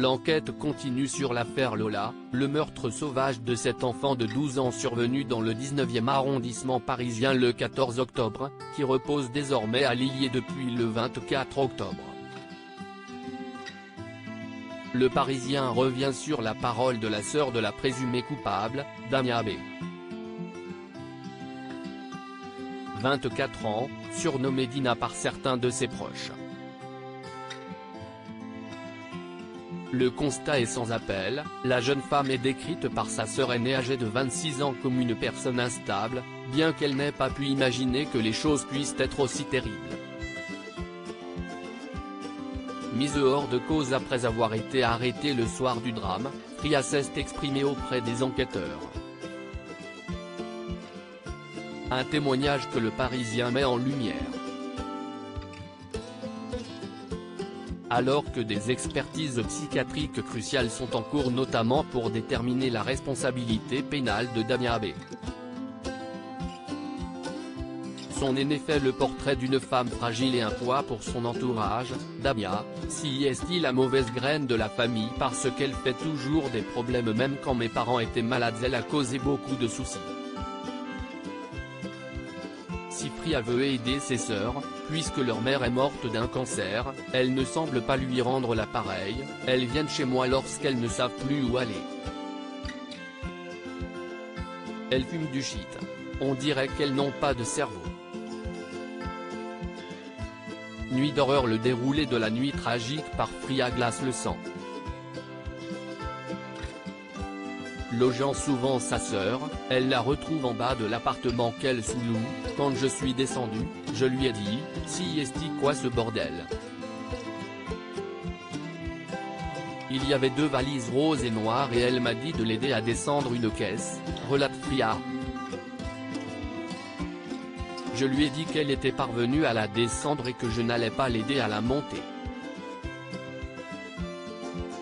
L'enquête continue sur l'affaire Lola, le meurtre sauvage de cet enfant de 12 ans survenu dans le 19e arrondissement parisien le 14 octobre, qui repose désormais à Lilliers depuis le 24 octobre. Le Parisien revient sur la parole de la sœur de la présumée coupable, Damia B. 24 ans, surnommée Dina par certains de ses proches. Le constat est sans appel, la jeune femme est décrite par sa sœur aînée âgée de 26 ans comme une personne instable, bien qu'elle n'ait pas pu imaginer que les choses puissent être aussi terribles. Mise hors de cause après avoir été arrêtée le soir du drame, Fria s'est exprimée auprès des enquêteurs. Un témoignage que le Parisien met en lumière. Alors que des expertises psychiatriques cruciales sont en cours notamment pour déterminer la responsabilité pénale de Damia B. Son aîné fait le portrait d'une femme fragile et un poids pour son entourage. Damia, si est-il la mauvaise graine de la famille parce qu'elle fait toujours des problèmes même quand mes parents étaient malades, elle a causé beaucoup de soucis. Si Fria veut aider ses sœurs, puisque leur mère est morte d'un cancer, elle ne semble pas lui rendre l'appareil, elles viennent chez moi lorsqu'elles ne savent plus où aller. Elles fument du shit. On dirait qu'elles n'ont pas de cerveau. Nuit d'horreur. Le déroulé de la nuit tragique par Fria glace le sang. Logeant souvent sa sœur, elle la retrouve en bas de l'appartement qu'elle sous-loue. Quand je suis descendu, je lui ai dit, si est quoi ce bordel? Il y avait 2 valises roses et noires et elle m'a dit de l'aider à descendre une caisse, relate Fria. Je lui ai dit qu'elle était parvenue à la descendre et que je n'allais pas l'aider à la monter.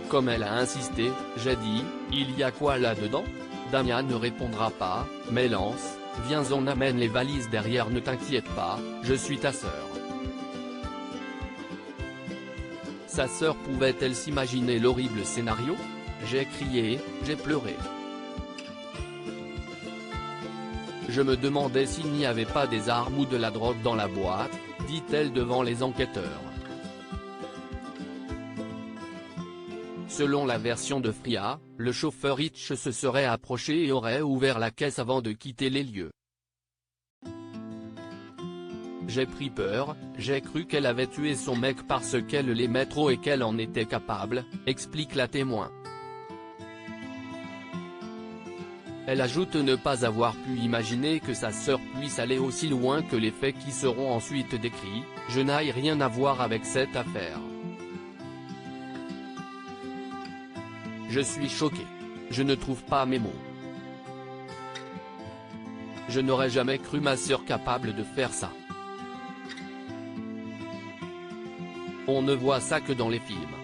Comme elle a insisté, j'ai dit, il y a quoi là-dedans? Damia ne répondra pas, mais lance, viens on amène les valises derrière, ne t'inquiète pas, je suis ta sœur. Sa sœur pouvait-elle s'imaginer l'horrible scénario? J'ai crié, j'ai pleuré. Je me demandais s'il n'y avait pas des armes ou de la drogue dans la boîte, dit-elle devant les enquêteurs. Selon la version de Fria, le chauffeur Hitch se serait approché et aurait ouvert la caisse avant de quitter les lieux. J'ai pris peur, j'ai cru qu'elle avait tué son mec parce qu'elle l'aimait trop et qu'elle en était capable, explique la témoin. Elle ajoute ne pas avoir pu imaginer que sa sœur puisse aller aussi loin que les faits qui seront ensuite décrits, je n'ai rien à voir avec cette affaire. Je suis choqué. Je ne trouve pas mes mots. Je n'aurais jamais cru ma sœur capable de faire ça. On ne voit ça que dans les films.